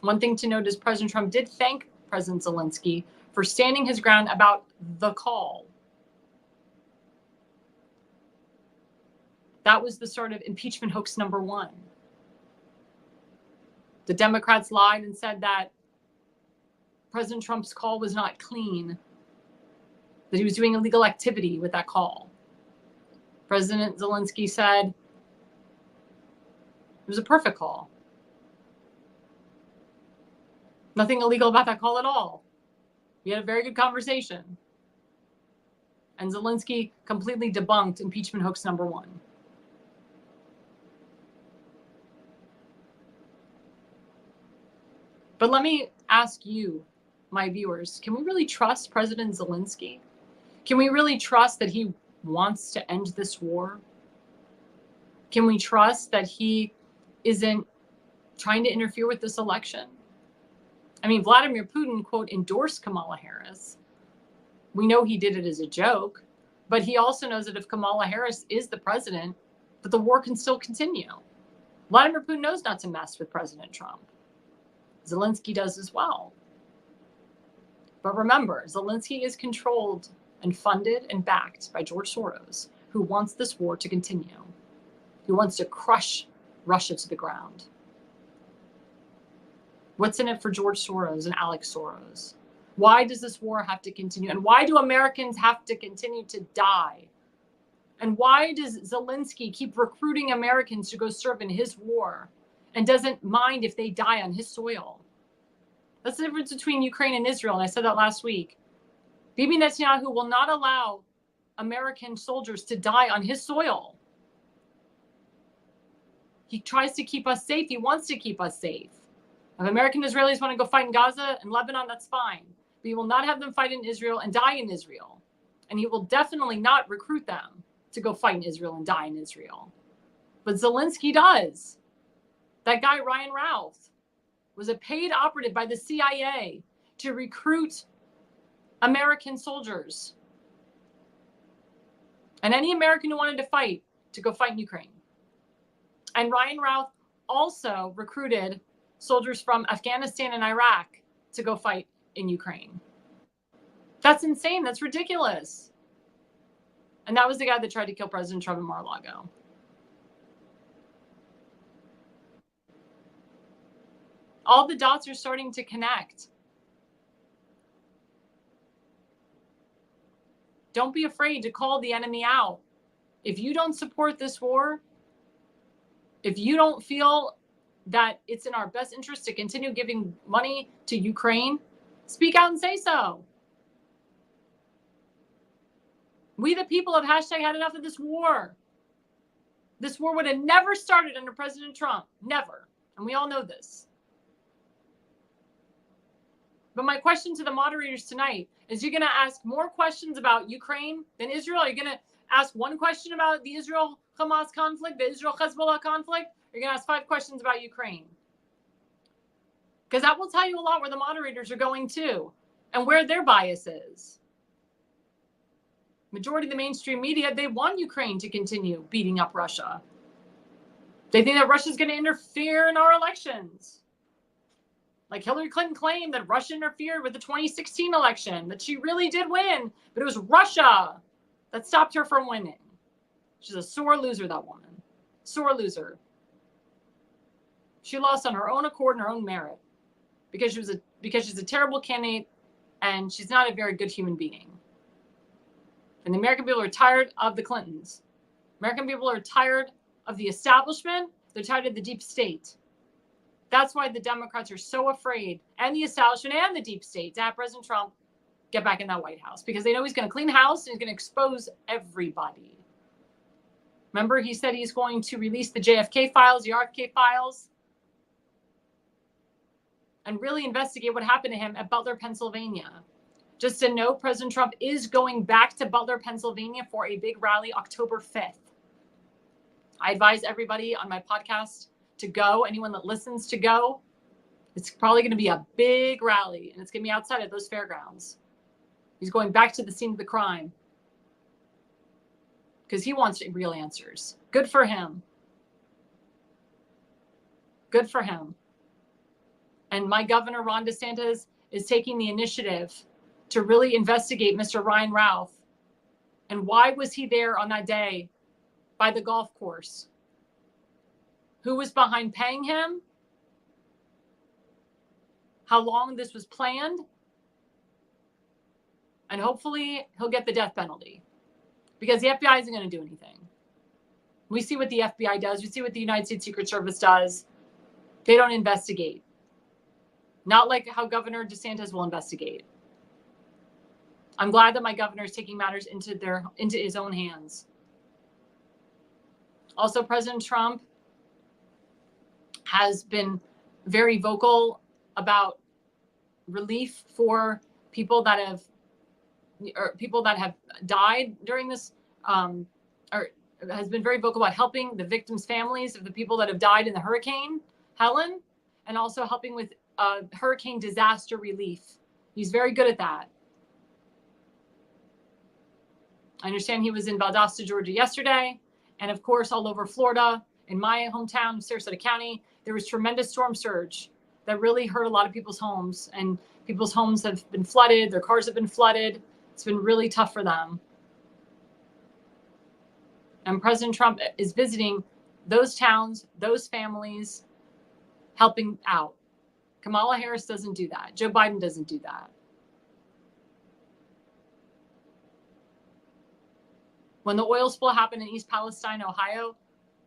S2: One thing to note is President Trump did thank President Zelensky for standing his ground about the call. That was the sort of impeachment hoax number 1. The Democrats lied and said that President Trump's call was not clean, that he was doing illegal activity with that call. President Zelensky said it was a perfect call. Nothing illegal about that call at all. We had a very good conversation. And Zelensky completely debunked impeachment hoax number 1. But let me ask you, my viewers, can we really trust President Zelensky? Can we really trust that he wants to end this war? Can we trust that he isn't trying to interfere with this election? I mean, Vladimir Putin, quote, endorsed Kamala Harris. We know he did it as a joke, but he also knows that if Kamala Harris is the president, that the war can still continue. Vladimir Putin knows not to mess with President Trump. Zelensky does as well. But remember, Zelensky is controlled and funded and backed by George Soros, who wants this war to continue, who wants to crush Russia to the ground. What's in it for George Soros and Alex Soros? Why does this war have to continue? And why do Americans have to continue to die? And why does Zelensky keep recruiting Americans to go serve in his war and doesn't mind if they die on his soil? That's the difference between Ukraine and Israel. And I said that last week. Bibi Netanyahu will not allow American soldiers to die on his soil. He tries to keep us safe. He wants to keep us safe. If American Israelis want to go fight in Gaza and Lebanon, that's fine. But he will not have them fight in Israel and die in Israel. And he will definitely not recruit them to go fight in Israel and die in Israel. But Zelensky does. That guy, Ryan Ralph, was a paid operative by the CIA to recruit American soldiers. And any American who wanted to fight, to go fight in Ukraine. And Ryan Ralph also recruited soldiers from Afghanistan and Iraq to go fight in Ukraine. That's insane. That's ridiculous. And that was the guy that tried to kill President Trump in Mar-a-Lago. All the dots are starting to connect. Don't be afraid to call the enemy out. If you don't support this war, if you don't feel that it's in our best interest to continue giving money to Ukraine, speak out and say so. We, the people, have hashtag had enough of this war. This war would have never started under President Trump. Never. And we all know this. But my question to the moderators tonight is, you're going to ask more questions about Ukraine than Israel? Are you going to ask one question about the Israel-Hamas conflict, the Israel-Hezbollah conflict? Or you're going to ask 5 questions about Ukraine? Because that will tell you a lot where the moderators are going to and where their bias is. Majority of the mainstream media, they want Ukraine to continue beating up Russia. They think that Russia's going to interfere in our elections. Like Hillary Clinton claimed that Russia interfered with the 2016 election, that she really did win, but it was Russia that stopped her from winning. She's a sore loser, that woman. Sore loser. She lost on her own accord and her own merit because she's a terrible candidate and she's not a very good human being. And the American people are tired of the Clintons. American people are tired of the establishment. They're tired of the deep state. That's why the Democrats are so afraid, and the establishment and the deep state, to have President Trump get back in that White House, because they know he's going to clean house and he's going to expose everybody. Remember, he said he's going to release the JFK files, the RFK files, and really investigate what happened to him at Butler, Pennsylvania. Just to note, President Trump is going back to Butler, Pennsylvania for a big rally October 5th. I advise everybody on my podcast to go, anyone that listens to go. It's probably going to be a big rally, and it's going to be outside of those fairgrounds. He's going back to the scene of the crime because he wants real answers. Good for him. Good for him. And my governor, Ron DeSantis, is taking the initiative to really investigate Mr. Ryan Ralph. And why was he there on that day by the golf course? Who was behind paying him? How long this was planned? And hopefully he'll get the death penalty, because the FBI isn't going to do anything. We see what the FBI does. We see what the United States Secret Service does. They don't investigate. Not like how Governor DeSantis will investigate. I'm glad that my governor is taking matters into his own hands. Also, President Trump has been very vocal about relief for people that have died during this, or has been very vocal about helping the victims' families of the people that have died in the Hurricane Helen, and also helping with hurricane disaster relief. He's very good at that. I understand he was in Valdosta, Georgia yesterday, and of course all over Florida. In my hometown, Sarasota County, there was tremendous storm surge that really hurt a lot of people's homes, and people's homes have been flooded. Their cars have been flooded. It's been really tough for them. And President Trump is visiting those towns, those families, helping out. Kamala Harris doesn't do that. Joe Biden doesn't do that. When the oil spill happened in East Palestine, Ohio,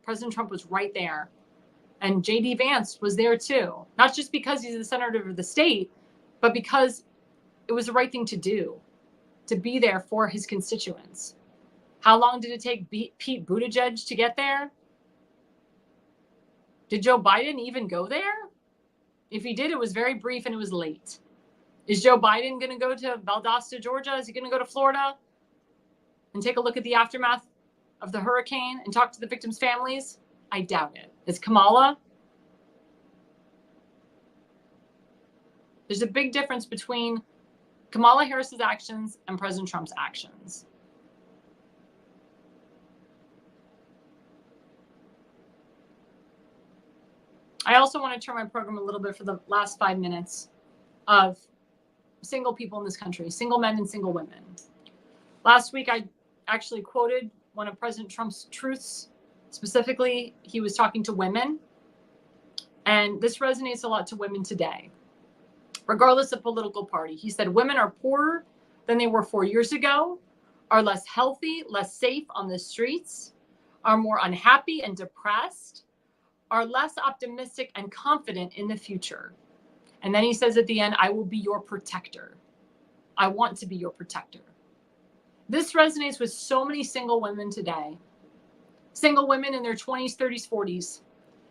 S2: President Trump was right there. And J.D. Vance was there too. Not just because he's the senator of the state, but because it was the right thing to do, to be there for his constituents. How long did it take Pete Buttigieg to get there? Did Joe Biden even go there? If he did, it was very brief and it was late. Is Joe Biden going to go to Valdosta, Georgia? Is he going to go to Florida and take a look at the aftermath of the hurricane and talk to the victims' families? I doubt it. Is Kamala? There's a big difference between Kamala Harris's actions and President Trump's actions. I also want to turn my program a little bit for the last 5 minutes of single people in this country, single men and single women. Last week, I actually quoted one of President Trump's truths. Specifically, he was talking to women. And this resonates a lot to women today, regardless of political party. He said women are poorer than they were 4 years ago, are less healthy, less safe on the streets, are more unhappy and depressed, are less optimistic and confident in the future. And then he says at the end, I will be your protector. I want to be your protector. This resonates with so many single women today. Single women in their 20s, 30s, 40s,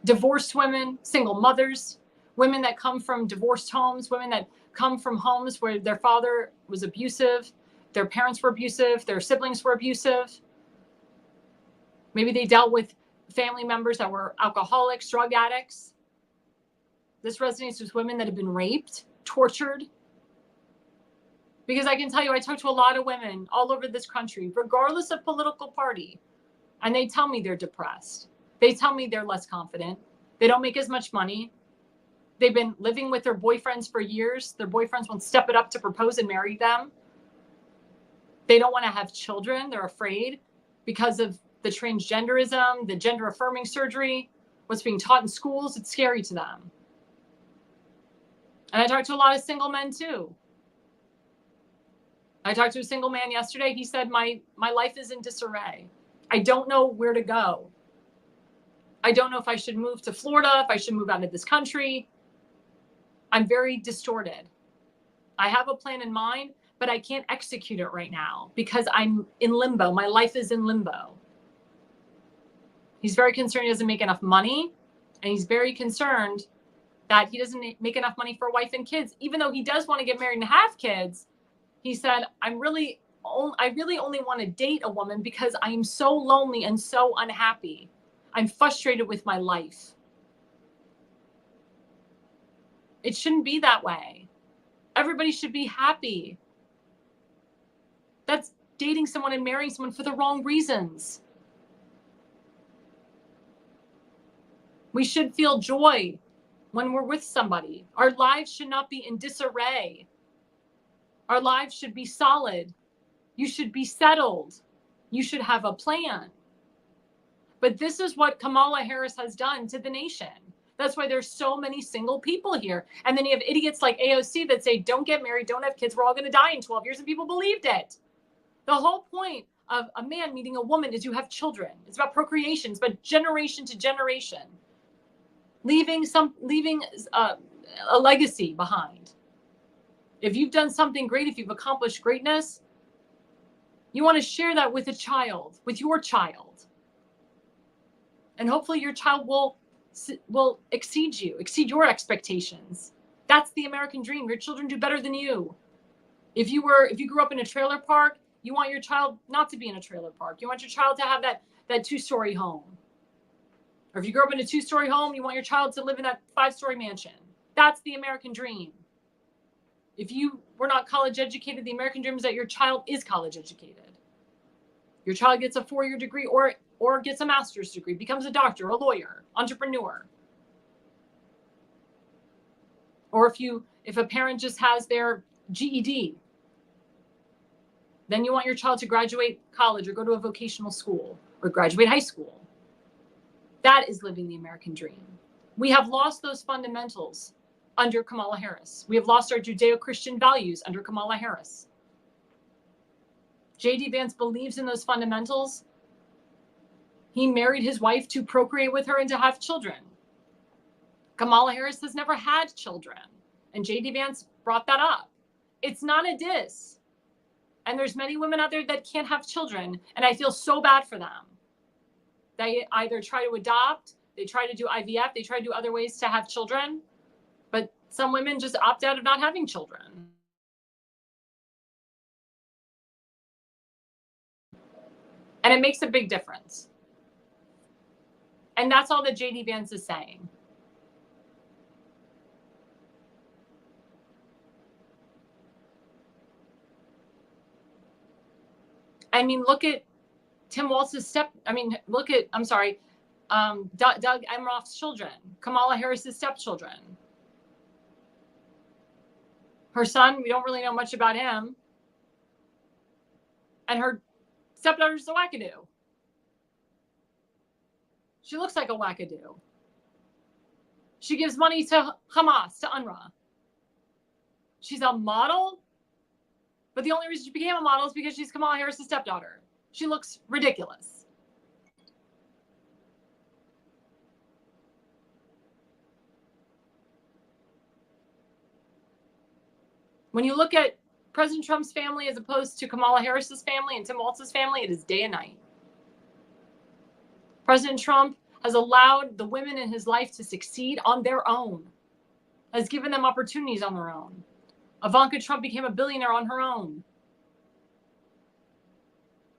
S2: divorced women, single mothers, women that come from divorced homes, women that come from homes where their father was abusive, their parents were abusive, their siblings were abusive. Maybe they dealt with family members that were alcoholics, drug addicts. This resonates with women that have been raped, tortured. Because I can tell you, I talk to a lot of women all over this country, regardless of political party, and they tell me they're depressed. They tell me they're less confident. They don't make as much money. They've been living with their boyfriends for years. Their boyfriends won't step it up to propose and marry them. They don't want to have children. They're afraid because of the transgenderism, the gender affirming surgery, what's being taught in schools. It's scary to them. And I talk to a lot of single men too. I talked to a single man yesterday. He said, my life is in disarray. I don't know where to go. I don't know if I should move to Florida, if I should move out of this country. I'm very distorted. I have a plan in mind, but I can't execute it right now because I'm in limbo. My life is in limbo. He's very concerned he doesn't make enough money, and he's very concerned that he doesn't make enough money for a wife and kids. Even though he does want to get married and have kids, he said, I really only want to date a woman because I am so lonely and so unhappy. I'm frustrated with my life. It shouldn't be that way. Everybody should be happy. That's dating someone and marrying someone for the wrong reasons. We should feel joy when we're with somebody. Our lives should not be in disarray. Our lives should be solid. You should be settled. You should have a plan. But this is what Kamala Harris has done to the nation. That's why there's so many single people here. And then you have idiots like AOC that say, don't get married, don't have kids, we're all going to die in 12 years. And people believed it. The whole point of a man meeting a woman is you have children. It's about procreation. It's about generation to generation. Leaving a legacy behind. If you've done something great, if you've accomplished greatness, you want to share that with a child, with your child. And hopefully your child will exceed your expectations. That's the American dream. Your children do better than you. If you grew up in a trailer park, you want your child not to be in a trailer park. You want your child to have that 2-story home. Or if you grew up in a 2-story home, you want your child to live in that 5-story mansion. That's the American dream. If you were not college educated, the American dream is that your child is college educated. Your child gets a 4-year degree or gets a master's degree, becomes a doctor, a lawyer, entrepreneur. Or if a parent just has their GED, then you want your child to graduate college or go to a vocational school or graduate high school. That is living the American dream. We have lost those fundamentals under Kamala Harris. We have lost our Judeo-Christian values under Kamala Harris. J.D. Vance believes in those fundamentals. He married his wife to procreate with her and to have children. Kamala Harris has never had children. And J.D. Vance brought that up. It's not a diss. And there's many women out there that can't have children. And I feel so bad for them. They either try to adopt, they try to do IVF, they try to do other ways to have children. But some women just opt out of not having children. And it makes a big difference. And that's all that J.D. Vance is saying. I mean, look at Tim Walz's Doug Emhoff's children, Kamala Harris's stepchildren. Her son, we don't really know much about him. And her stepdaughter's a wackadoo. She looks like a wackadoo. She gives money to Hamas, to UNRWA. She's a model, but the only reason she became a model is because she's Kamala Harris' stepdaughter. She looks ridiculous. When you look at President Trump's family as opposed to Kamala Harris's family and Tim Walz's family, it is day and night. President Trump has allowed the women in his life to succeed on their own, has given them opportunities on their own. Ivanka Trump became a billionaire on her own.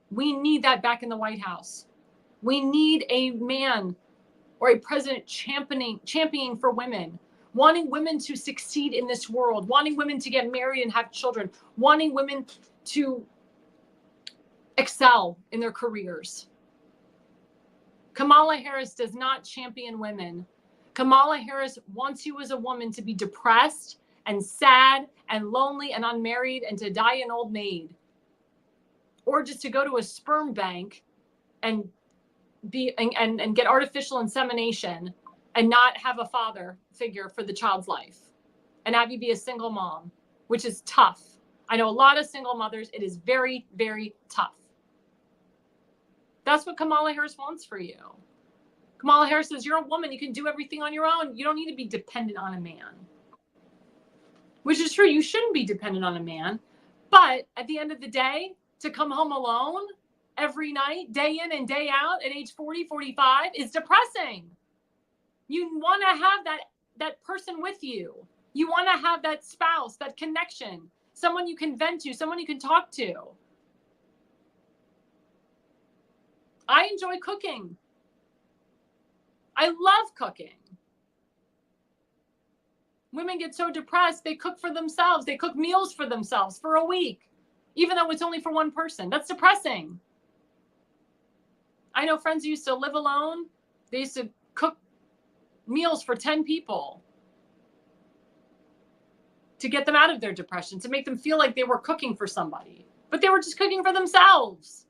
S2: We need that back in the White House. We need a man or a president championing for women, wanting women to succeed in this world, wanting women to get married and have children, wanting women to excel in their careers. Kamala Harris does not champion women. Kamala Harris wants you as a woman to be depressed and sad and lonely and unmarried and to die an old maid. Or just to go to a sperm bank and get artificial insemination and not have a father figure for the child's life and have you be a single mom, which is tough. I know a lot of single mothers. It is very, very tough. That's what Kamala Harris wants for you. Kamala Harris says, you're a woman. You can do everything on your own. You don't need to be dependent on a man. Which is true. You shouldn't be dependent on a man. But at the end of the day, to come home alone every night, day in and day out at age 40, 45 is depressing. You want to have that person with you. You want to have that spouse, that connection, someone you can vent to, someone you can talk to. I enjoy cooking. I love cooking. Women get so depressed, they cook for themselves. They cook meals for themselves for a week, even though it's only for one person. That's depressing. I know friends who used to live alone. They used to cook meals for 10 people to get them out of their depression, to make them feel like they were cooking for somebody, but they were just cooking for themselves.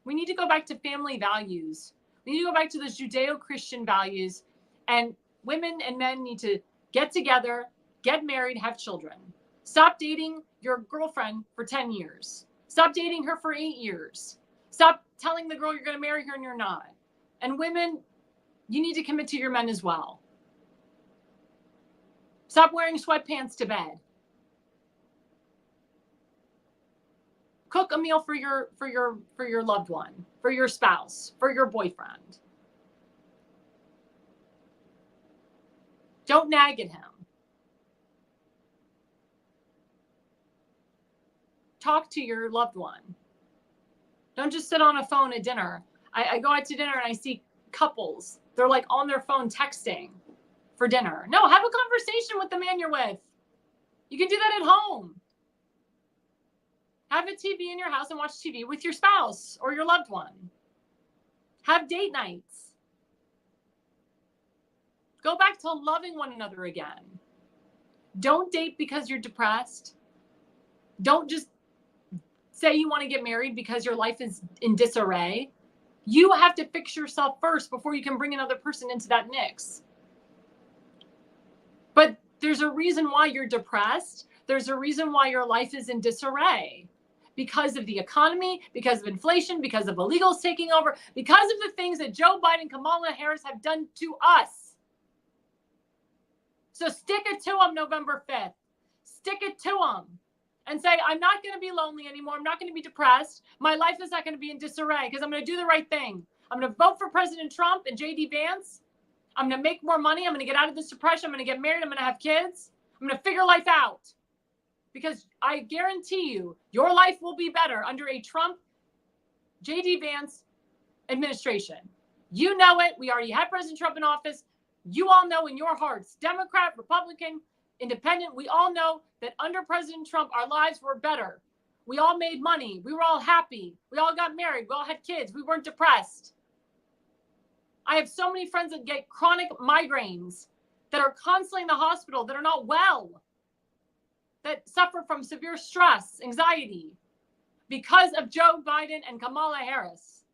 S2: We need to go back to family values. We need to go back to those Judeo-Christian values, and women and men need to get together, get married, have children. Stop dating your girlfriend for 10 years. Stop dating her for 8 years. Stop telling the girl you're going to marry her and you're not. And women, you need to commit to your men as well. Stop wearing sweatpants to bed. Cook a meal for your loved one, for your spouse, for your boyfriend. Don't nag at him. Talk to your loved one. Don't just sit on a phone at dinner. I go out to dinner and I see couples. They're like on their phone texting for dinner. No, have a conversation with the man you're with. You can do that at home. Have a TV in your house and watch TV with your spouse or your loved one. Have date nights. Go back to loving one another again. Don't date because you're depressed. Don't just say you want to get married because your life is in disarray. You have to fix yourself first before you can bring another person into that mix. But there's a reason why you're depressed. There's a reason why your life is in disarray. Because of the economy, because of inflation, because of illegals taking over, because of the things that Joe Biden and Kamala Harris have done to us. So stick it to them November 5th. Stick it to them. And say, I'm not going to be lonely anymore. I'm not going to be depressed. My life is not going to be in disarray because I'm going to do the right thing. I'm going to vote for President Trump and J.D. Vance. I'm going to make more money. I'm going to get out of this depression. I'm going to get married. I'm going to have kids. I'm going to figure life out. Because I guarantee you, your life will be better under a Trump, J.D. Vance administration. You know it. We already had President Trump in office. You all know in your hearts, Democrat, Republican, Independent, we all know that under President Trump, our lives were better. We all made money. We were all happy. We all got married. We all had kids. We weren't depressed. I have so many friends that get chronic migraines, that are constantly in the hospital, that are not well, that suffer from severe stress, anxiety, because of Joe Biden and Kamala Harris.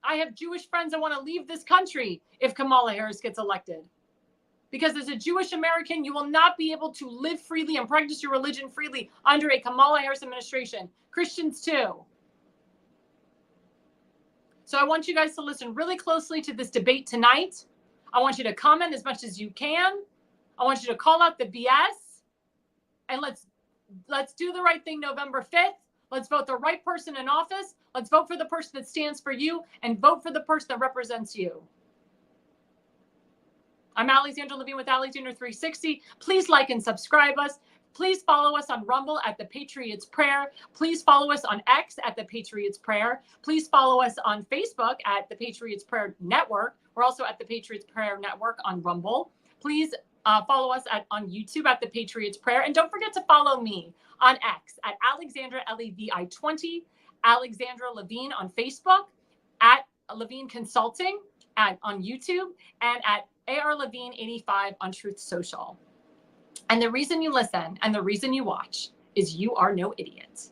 S2: I have Jewish friends that want to leave this country if Kamala Harris gets elected. Because as a Jewish American, you will not be able to live freely and practice your religion freely under a Kamala Harris administration. Christians too. So I want you guys to listen really closely to this debate tonight. I want you to comment as much as you can. I want you to call out the BS. And let's do the right thing November 5th. Let's vote the right person in office. Let's vote for the person that stands for you and vote for the person that represents you. I'm Alexandra Levine with Alexandra 360. Please like and subscribe us. Please follow us on Rumble at The Patriots Prayer. Please follow us on X at The Patriots Prayer. Please follow us on Facebook at The Patriots Prayer Network. We're also at The Patriots Prayer Network on Rumble. Please follow us on YouTube at The Patriots Prayer. And don't forget to follow me on X at Alexandra LEVI20, Alexandra Levine on Facebook, at Levine Consulting on YouTube, and at AR Levine 85 on Truth Social. And the reason you listen and the reason you watch is you are no idiot.